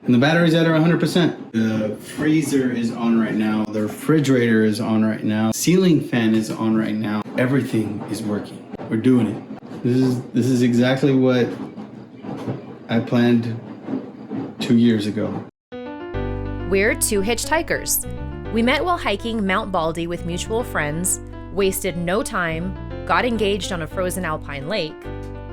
And the batteries at are 100%. The freezer is on right now. The refrigerator is on right now. Ceiling fan is on right now. Everything is working. We're doing it. This is exactly what I planned 2 years ago. We're two hitchhikers. We met while hiking Mount Baldy with mutual friends, wasted no time, got engaged on a frozen alpine lake,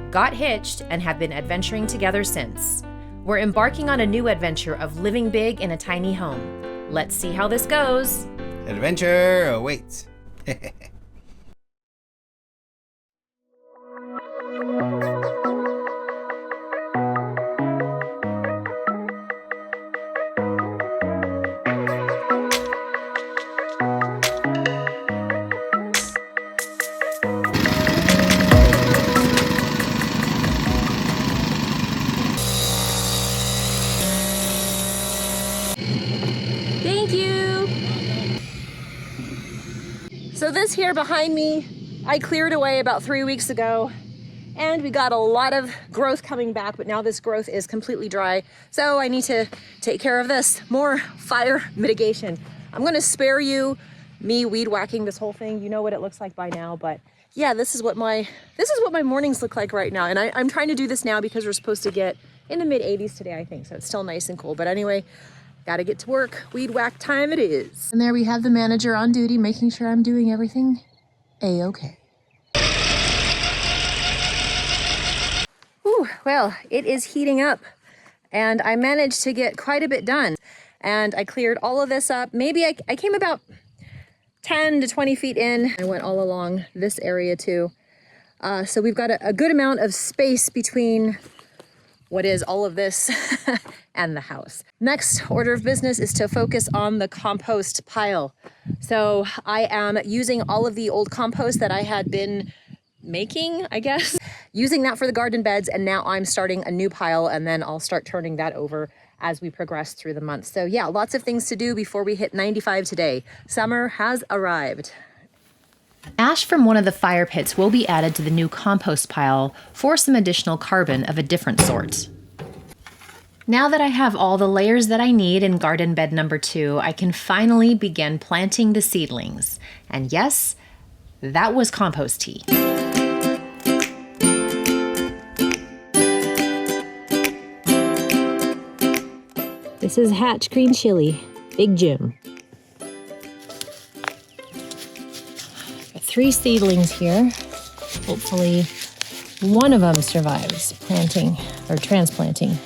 got hitched, and have been adventuring together since. We're embarking on a new adventure of living big in a tiny home. Let's see how this goes. Adventure awaits. Thank you. So this here behind me, I cleared away about 3 weeks ago, and we got a lot of growth coming back, but now this growth is completely dry. So I need to take care of this. More fire mitigation. I'm gonna spare you me weed whacking this whole thing. You know what it looks like by now, but yeah, this is what my mornings look like right now. And I'm trying to do this now because we're supposed to get in the mid 80s today, I think. So it's still nice and cool. But anyway, gotta get to work. Weed whack time it is. And there we have the manager on duty, making sure I'm doing everything A-okay. Ooh, well, it is heating up, and I managed to get quite a bit done. And I cleared all of this up. Maybe I came about 10 to 20 feet in. I went all along this area too. So we've got a good amount of space between what is all of this and the house. Next order of business is to focus on the compost pile. So I am using all of the old compost that I had been making, I guess, using that for the garden beds, and now I'm starting a new pile, and then I'll start turning that over as we progress through the month. So yeah, lots of things to do before we hit 95 today. Summer has arrived. Ash from one of the fire pits will be added to the new compost pile for some additional carbon of a different sort. Now that I have all the layers that I need in garden bed number 2, I can finally begin planting the seedlings. And yes, that was compost tea. This is Hatch Green Chili, Big Jim. Got 3 seedlings here. Hopefully one of them survives planting or transplanting.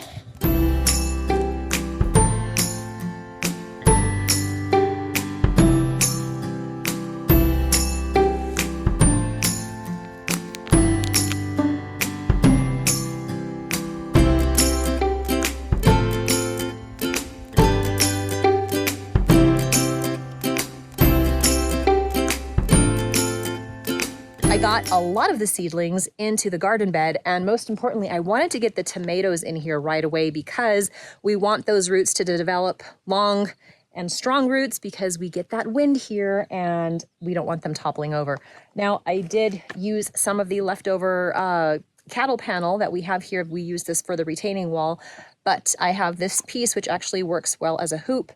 I got a lot of the seedlings into the garden bed, and most importantly, I wanted to get the tomatoes in here right away because we want those roots to develop long and strong roots because we get that wind here and we don't want them toppling over. Now, I did use some of the leftover cattle panel that we have here. We use this for the retaining wall, but I have this piece which actually works well as a hoop.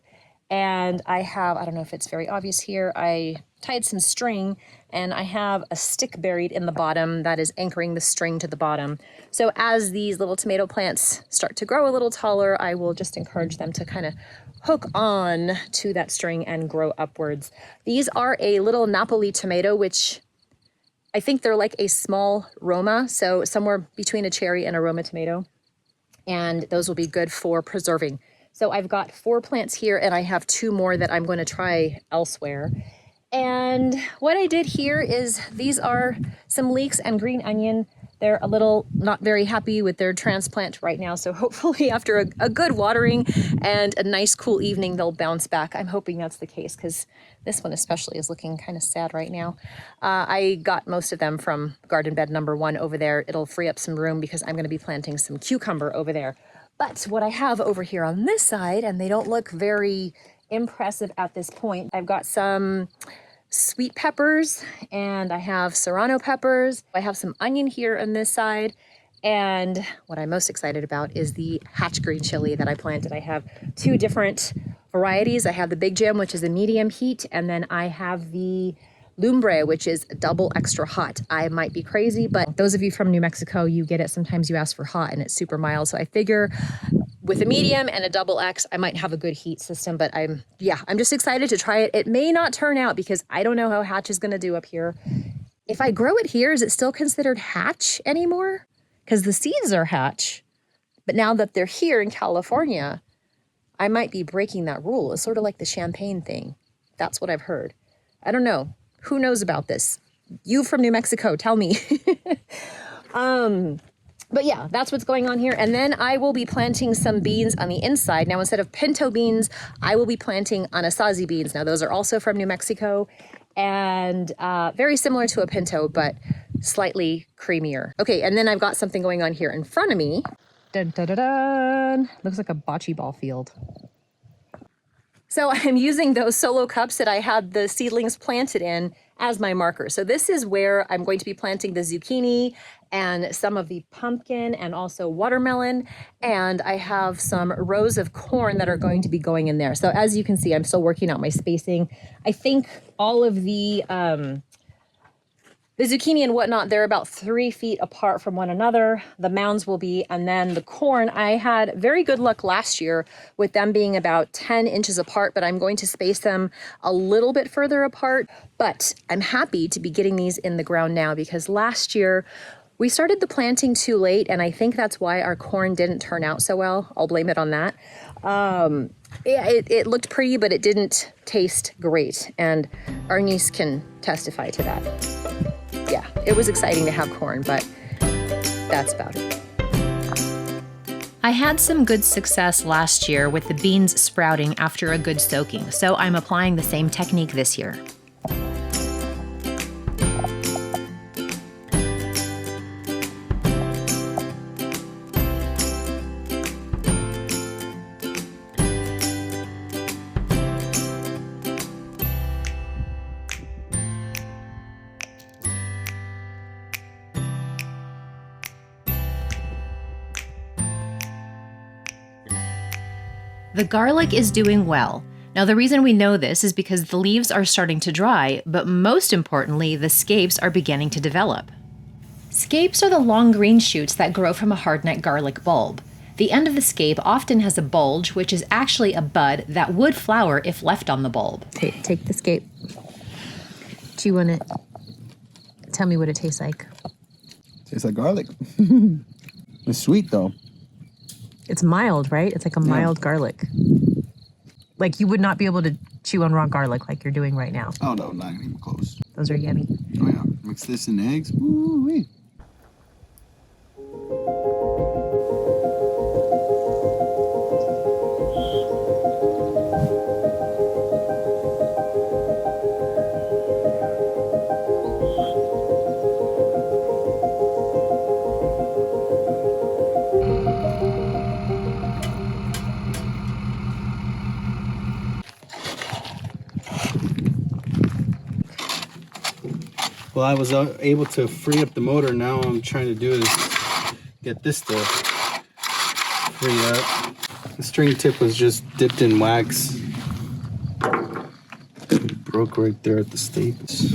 And I have, I don't know if it's very obvious here, I tied some string and I have a stick buried in the bottom that is anchoring the string to the bottom. So as these little tomato plants start to grow a little taller, I will just encourage them to kind of hook on to that string and grow upwards. These are a little Napoli tomato, which I think they're like a small Roma, so somewhere between a cherry and a Roma tomato. And those will be good for preserving. So I've got 4 plants here and I have 2 more that I'm going to try elsewhere. And what I did here is these are some leeks and green onion. They're a little not very happy with their transplant right now. So hopefully after a good watering and a nice cool evening, they'll bounce back. I'm hoping that's the case because this one especially is looking kind of sad right now. I got most of them from garden bed number 1 over there. It'll free up some room because I'm going to be planting some cucumber over there. But what I have over here on this side, and they don't look very impressive at this point, I've got some sweet peppers and I have serrano peppers. I have some onion here on this side, And what I'm most excited about is the hatch green chili that I planted. I have 2 different varieties. I have the Big Jim, which is a medium heat, and then I have the Lumbre, which is double extra hot. I might be crazy, but those of you from New Mexico, you get it. Sometimes you ask for hot and it's super mild. So I figure with a medium and a double X, I might have a good heat system, but I'm just excited to try it. It may not turn out because I don't know how hatch is gonna do up here. If I grow it here, is it still considered hatch anymore? Because the seeds are hatch, but now that they're here in California, I might be breaking that rule. It's sort of like the champagne thing. That's what I've heard. I don't know. Who knows about this? You from New Mexico, tell me. But yeah, that's what's going on here. And then I will be planting some beans on the inside. Now, instead of pinto beans, I will be planting anasazi beans. Now, those are also from New Mexico and very similar to a pinto, but slightly creamier. Okay, and then I've got something going on here in front of me. Dun, dun, dun, dun. Looks like a bocce ball field. So I'm using those solo cups that I had the seedlings planted in as my marker. So this is where I'm going to be planting the zucchini and some of the pumpkin and also watermelon. And I have some rows of corn that are going to be going in there. So as you can see, I'm still working out my spacing. I think all of the zucchini and whatnot, they're about 3 feet apart from one another. The mounds will be, and then the corn, I had very good luck last year with them being about 10 inches apart, but I'm going to space them a little bit further apart. But I'm happy to be getting these in the ground now because last year we started the planting too late, and I think that's why our corn didn't turn out so well. I'll blame it on that. It looked pretty, but it didn't taste great, and our niece can testify to that. Yeah, it was exciting to have corn, but that's about it. I had some good success last year with the beans sprouting after a good soaking, so I'm applying the same technique this year. The garlic is doing well. Now, the reason we know this is because the leaves are starting to dry, but most importantly, the scapes are beginning to develop. Scapes are the long green shoots that grow from a hardneck garlic bulb. The end of the scape often has a bulge, which is actually a bud that would flower if left on the bulb. Take the scape. Do you want to tell me what it tastes like? Tastes like garlic. It's sweet though. It's mild, right? It's like a mild garlic. Like you would not be able to chew on raw garlic like you're doing right now. Oh no, not even close. Those are yummy. Oh yeah, mix this in eggs. Woo-wee. Well, I was able to free up the motor. Now I'm trying to do is get this to free up. The string tip was just dipped in wax. It broke right there at the staples.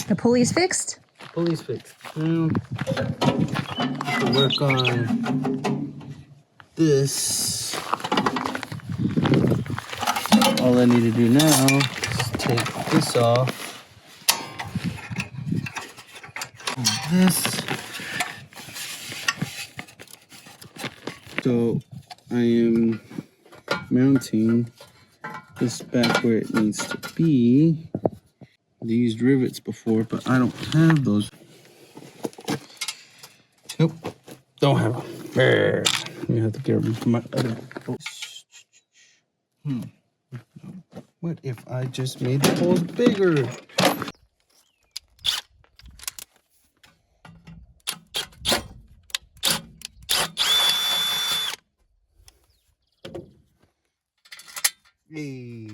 The pulley's fixed? Pulley's fixed. Now, I can work on this. All I need to do now is take this off. And this. So I am mounting this back where it needs to be. I used rivets before, but I don't have those. Nope, don't have them. You have to get rid of my other. What if I just made the holes bigger? Hey.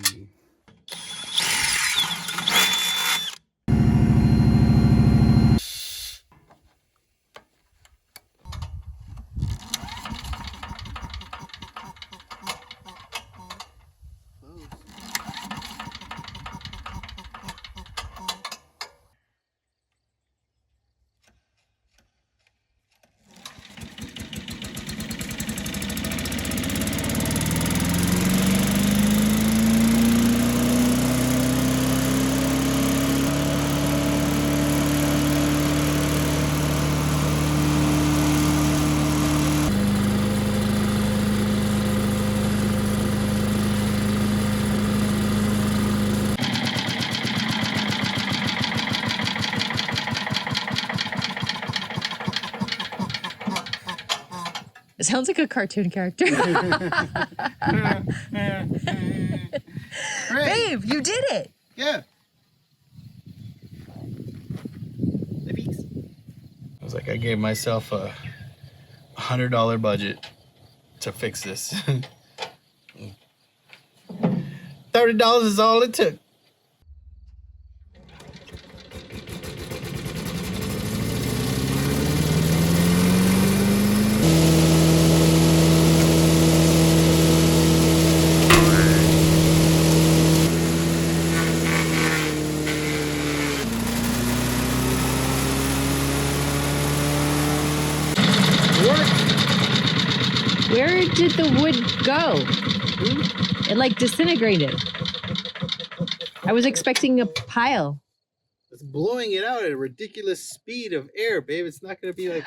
It sounds like a cartoon character. Babe, you did it. Yeah. I was like, I gave myself a $100 budget to fix this. $30 is all it took. Where did the wood go? It like disintegrated. I was expecting a pile. It's blowing it out at a ridiculous speed of air, babe. It's not going to be like...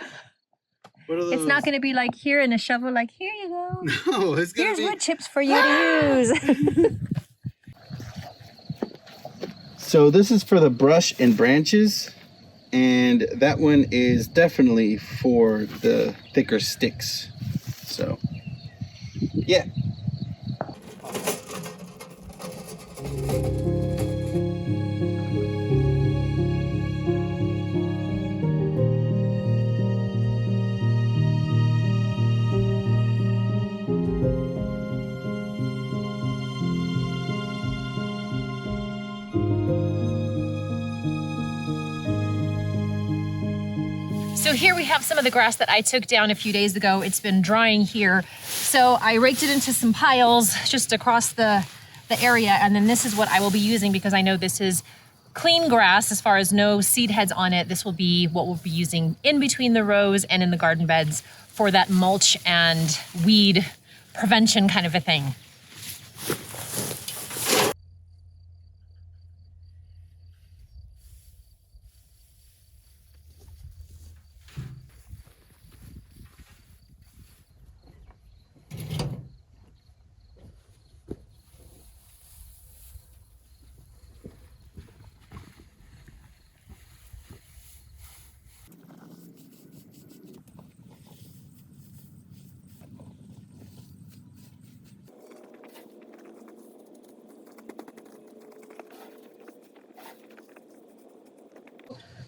What are those? It's not going to be like here in a shovel, like, here you go. No, it's going to Here's be... wood chips for you to use. So this is for the brush and branches. And that one is definitely for the thicker sticks. So, yeah. So here we have some of the grass that I took down a few days ago. It's been drying here. So I raked it into some piles just across the area. And then this is what I will be using because I know this is clean grass as far as no seed heads on it. This will be what we'll be using in between the rows and in the garden beds for that mulch and weed prevention kind of a thing.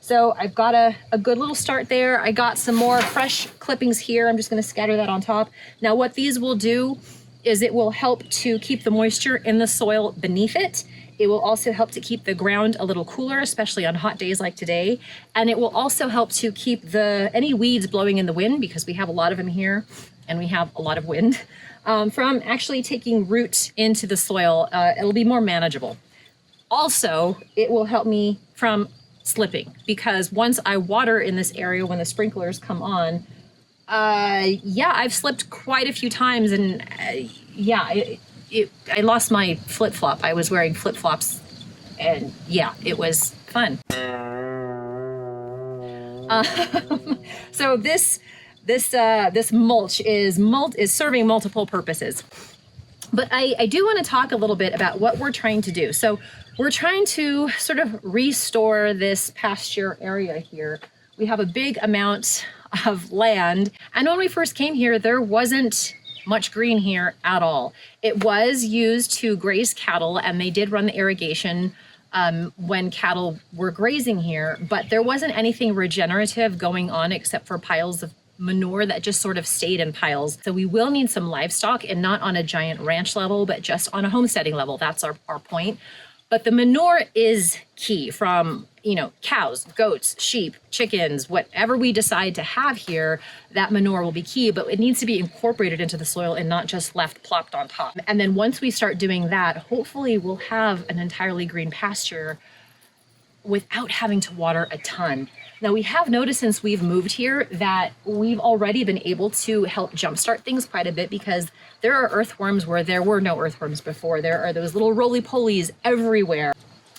So I've got a good little start there. I got some more fresh clippings here. I'm just gonna scatter that on top. Now what these will do is it will help to keep the moisture in the soil beneath it. It will also help to keep the ground a little cooler, especially on hot days like today. And it will also help to keep any weeds blowing in the wind, because we have a lot of them here and we have a lot of wind, from actually taking root into the soil. It'll be more manageable. Also, it will help me from slipping, because once I water in this area when the sprinklers come on, yeah, I've slipped quite a few times, and yeah, I lost my flip-flop. I was wearing flip-flops, and yeah, it was fun. So this mulch is serving multiple purposes. But I do want to talk a little bit about what we're trying to do. So we're trying to sort of restore this pasture area here. We have a big amount of land. And when we first came here, there wasn't much green here at all. It was used to graze cattle, and they did run the irrigation when cattle were grazing here, but there wasn't anything regenerative going on except for piles of manure that just sort of stayed in piles. So we will need some livestock, and not on a giant ranch level, but just on a homesteading level. That's our point. But the manure is key, from, you know, cows, goats, sheep, chickens, whatever we decide to have here, that manure will be key, but it needs to be incorporated into the soil and not just left plopped on top. And then once we start doing that, hopefully we'll have an entirely green pasture without having to water a ton. Now, we have noticed since we've moved here that we've already been able to help jumpstart things quite a bit, because there are earthworms where there were no earthworms before. There are those little roly-polies everywhere.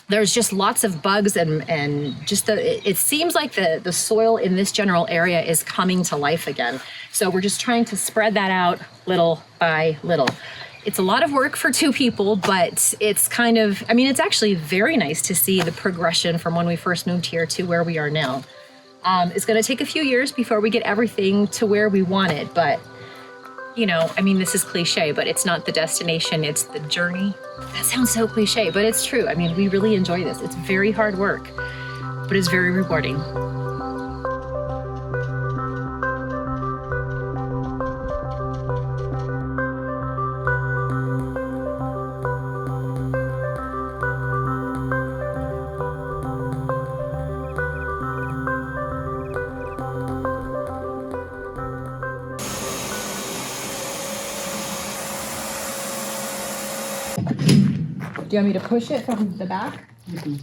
There's just lots of bugs, and just it seems like the soil in this general area is coming to life again. So we're just trying to spread that out little by little. It's a lot of work for two people, but it's kind of, I mean, it's actually very nice to see the progression from when we first moved here to where we are now. It's going to take a few years before we get everything to where we want it, but, you know, I mean, this is cliche, but it's not the destination, it's the journey. That sounds so cliche, but it's true. I mean, we really enjoy this. It's very hard work, but it's very rewarding. Do you want me to push it from the back? Mm-hmm.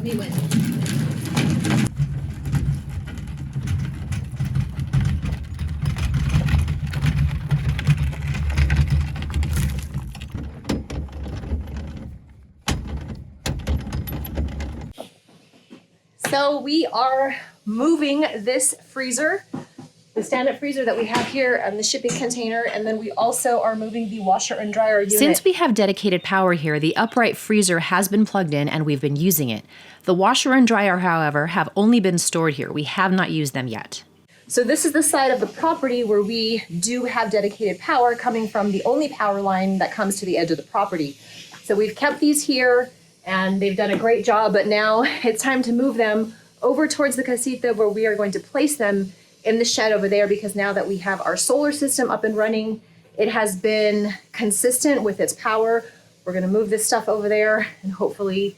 We win. So we are moving this freezer, the stand-up freezer that we have here, and the shipping container, and then we also are moving the washer and dryer unit. Since we have dedicated power here, the upright freezer has been plugged in and we've been using it. The washer and dryer, however, have only been stored here. We have not used them yet. So this is the side of the property where we do have dedicated power coming from the only power line that comes to the edge of the property. So we've kept these here and they've done a great job, but now it's time to move them over towards the casita, where we are going to place them in the shed over there, because now that we have our solar system up and running, it has been consistent with its power. We're going to move this stuff over there, and hopefully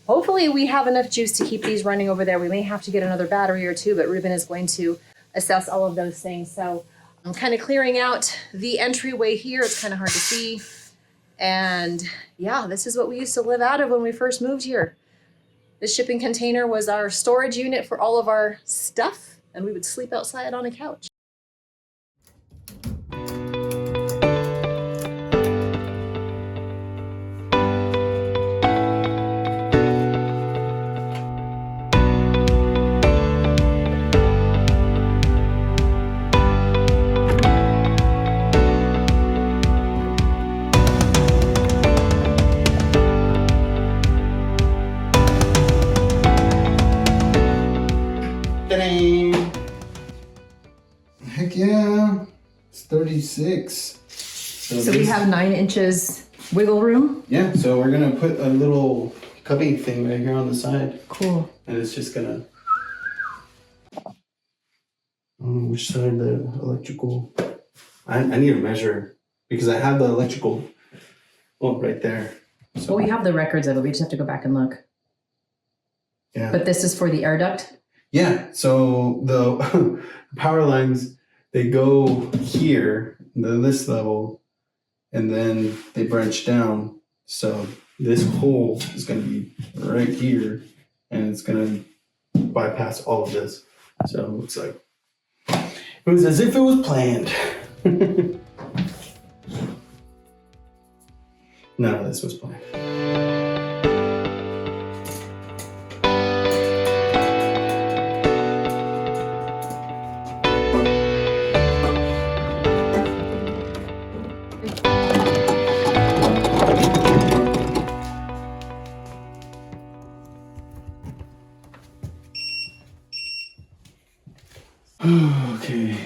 we have enough juice to keep these running over there. We may have to get another battery or two, but Ruben is going to assess all of those things. So I'm kind of clearing out the entryway here. It's kind of hard to see. And yeah, this is what we used to live out of when we first moved here. The shipping container was our storage unit for all of our stuff, and we would sleep outside on a couch. Heck yeah, it's 36. So we have 9 inches wiggle room. Yeah, so we're gonna put a little cupping thing right here on the side. Cool. And it's just gonna, I don't know which side the electrical, I need to measure, because I have the electrical, oh, right there. So Well, we have the records of it. We just have to go back and look. yeah. But this is for the air duct? Yeah, so the power lines, they go here, this level, and then they branch down. So this hole is going to be right here, and it's going to bypass all of this. So it looks like it was as if it was planned. None of this was planned. Okay,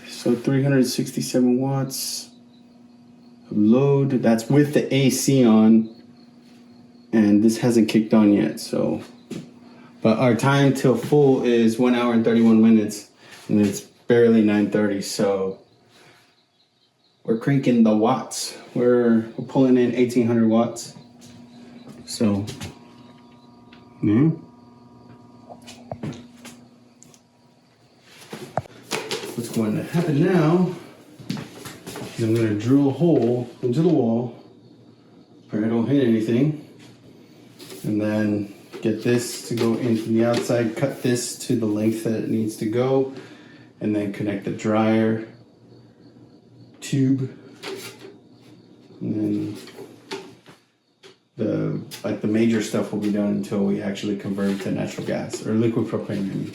so 367 watts of load. That's with the AC on, and this hasn't kicked on yet. So But our time till full is 1 hour and 31 minutes, and it's barely 9:30. So we're cranking the watts. We're pulling in 1,800 watts. So, yeah. What's going to happen now is I'm going to drill a hole into the wall where I don't hit anything, and then get this to go in from the outside, cut this to the length that it needs to go, and then connect the dryer tube, and then the major stuff will be done until we actually convert to natural gas or liquid propane. I mean.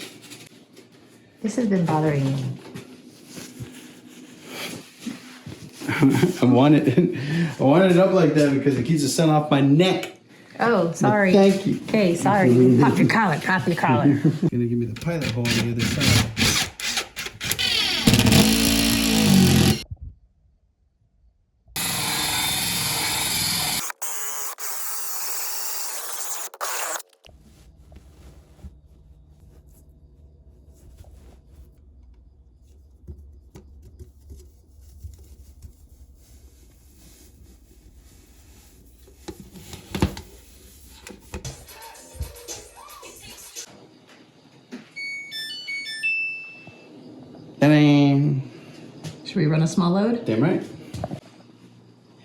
This has been bothering me. I wanted it up like that because it keeps the sun off my neck. Oh, sorry. But thank you. Okay, sorry. Pop your collar, pop your collar. Gonna give me the pilot hole on the other side. Ta-da! Should we run a small load? Damn right.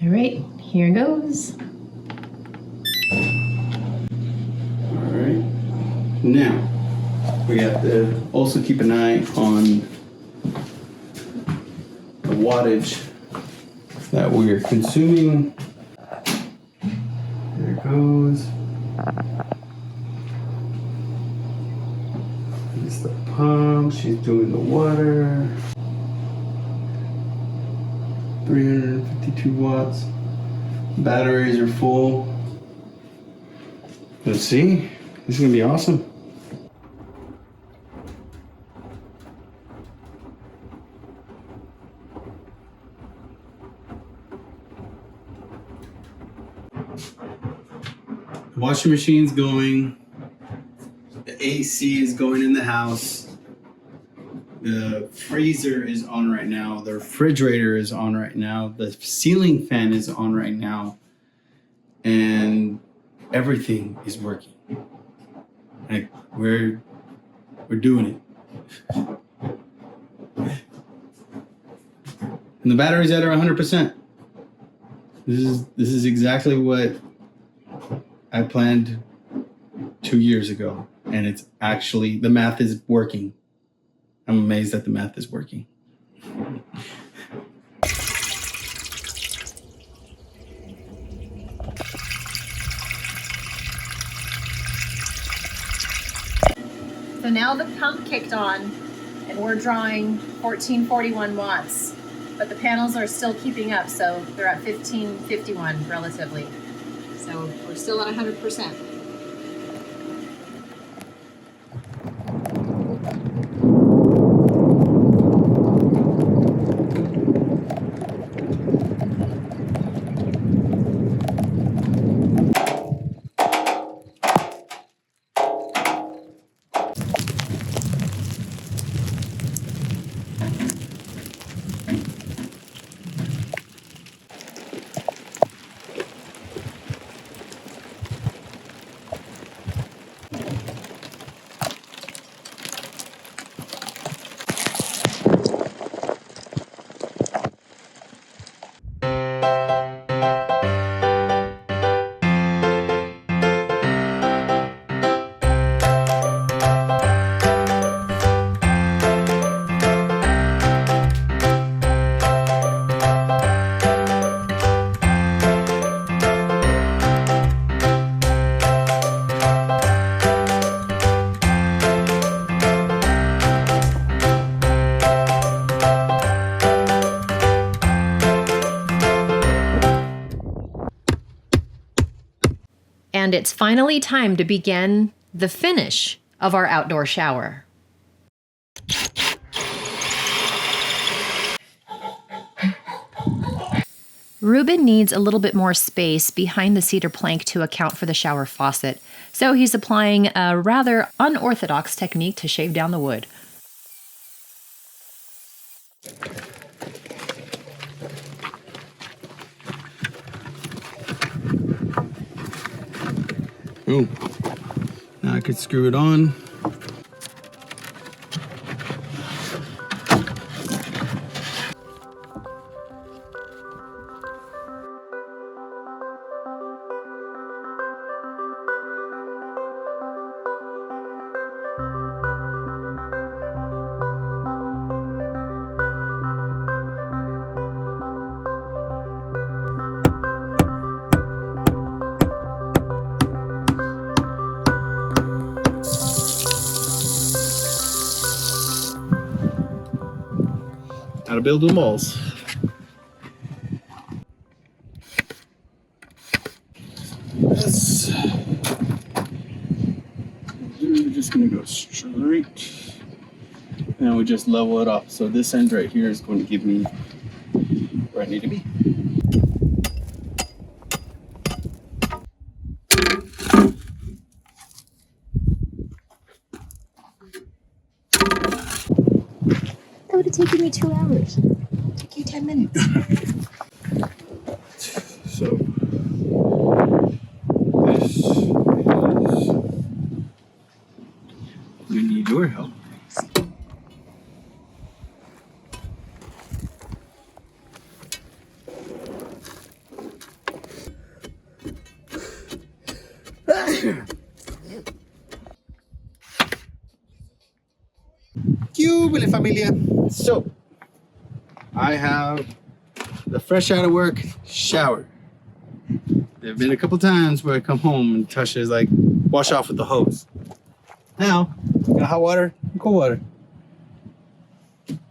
All right, here goes. All right. Now, we have to also keep an eye on the wattage that we're consuming. There it goes. It's the pump. She's doing the water. 352 watts. Batteries are full. Let's see. This is gonna be awesome. The washing machine's going. The AC is going in the house. The freezer is on right now. The refrigerator is on right now. The ceiling fan is on right now. And everything is working. Like we're doing it. And the batteries at are 100%. This is exactly what I planned 2 years ago. And it's actually, the math is working. I'm amazed that the math is working. So now the pump kicked on and we're drawing 1441 watts, but the panels are still keeping up, so they're at 1551 relatively. So we're still at 100%. And it's finally time to begin the finish of our outdoor shower. Ruben needs a little bit more space behind the cedar plank to account for the shower faucet, so he's applying a rather unorthodox technique to shave down the wood. Boom. Now I could screw it on. How to build walls. This, we're just gonna go straight, and we just level it off. So this end right here is going to give me where I need to be. That would have taken me 2 hours. It took you 10 minutes. So this is, we need your help. Cubile familia. So I have the fresh out of work shower. There have been a couple times where I come home and Tasha's like, wash off with the hose. Now, got hot water and cold water.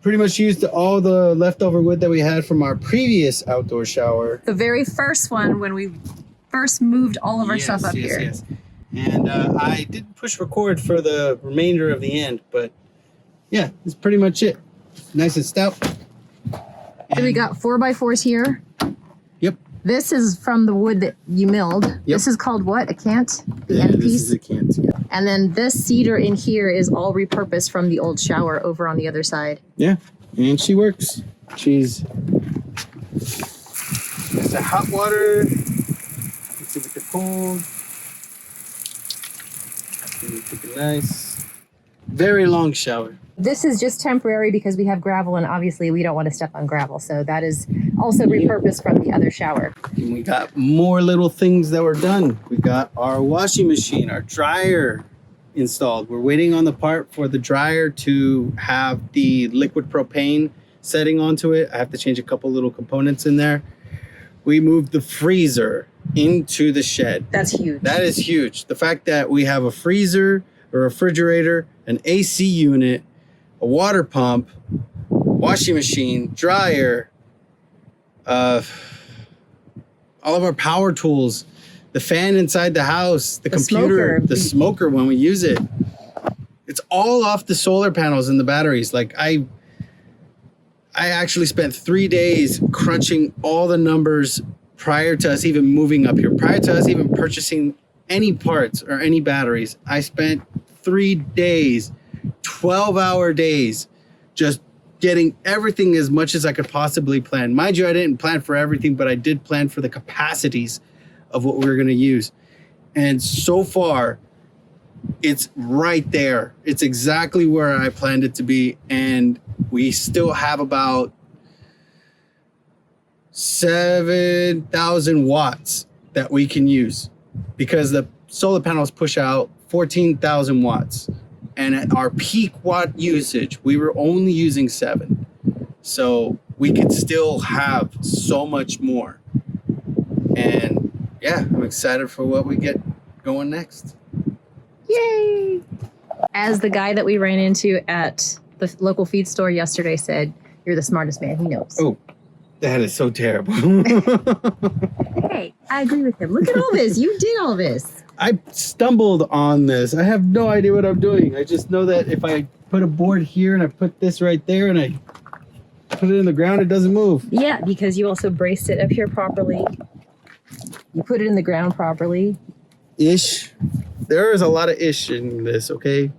Pretty much used all the leftover wood that we had from our previous outdoor shower. The very first one when we first moved all of our stuff up here. Yes. And I did push record for the remainder of the end, but yeah, that's pretty much it. Nice and stout. So we got 4x4s here. Yep. This is from the wood that you milled. Yep. This is called what? A cant? The Yeah, end this piece? is a cant, yeah. And then this cedar in here is all repurposed from the old shower over on the other side. Yeah, and she works. She's the hot water. Let's see with the cold. Keep it nice. Very long shower. This is just temporary because we have gravel and obviously we don't want to step on gravel. So that is also repurposed from the other shower. And we got more little things that were done. We got our washing machine, our dryer installed. We're waiting on the part for the dryer to have the liquid propane setting onto it. I have to change a couple little components in there. We moved the freezer into the shed. That's huge. That is huge. The fact that we have a freezer, a refrigerator, an AC unit, a water pump, washing machine, dryer, all of our power tools, the fan inside the house, the computer, smoker. the smoker when we use it. It's all off the solar panels and the batteries. Like I actually spent 3 days crunching all the numbers prior to us even moving up here, prior to us even purchasing any parts or any batteries. I spent 3 days, 12-hour days, just getting everything as much as I could possibly plan. Mind you, I didn't plan for everything, but I did plan for the capacities of what we were going to use. And so far, it's right there. It's exactly where I planned it to be. And we still have about 7,000 watts that we can use because the solar panels push out 14,000 watts. And at our peak watt usage, we were only using 7. So we could still have so much more. And yeah, I'm excited for what we get going next. Yay! As the guy that we ran into at the local feed store yesterday said, you're the smartest man he knows. Oh, that is so terrible. Hey, I agree with him. Look at all this. You did all this. I stumbled on this. I have no idea what I'm doing. I just know that if I put a board here and I put this right there and I put it in the ground, it doesn't move. Yeah, because you also braced it up here properly. You put it in the ground properly. Ish. There is a lot of ish in this, okay?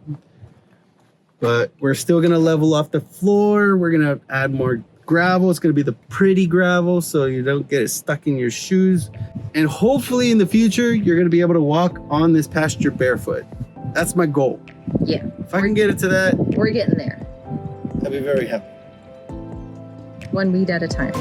But we're still gonna level off the floor. We're gonna add more gravel. It's gonna be the pretty gravel so you don't get it stuck in your shoes. And hopefully in the future, you're gonna be able to walk on this pasture barefoot. That's my goal. Yeah, If I can get it to that, we're getting there. I'll be very happy. One weed at a time.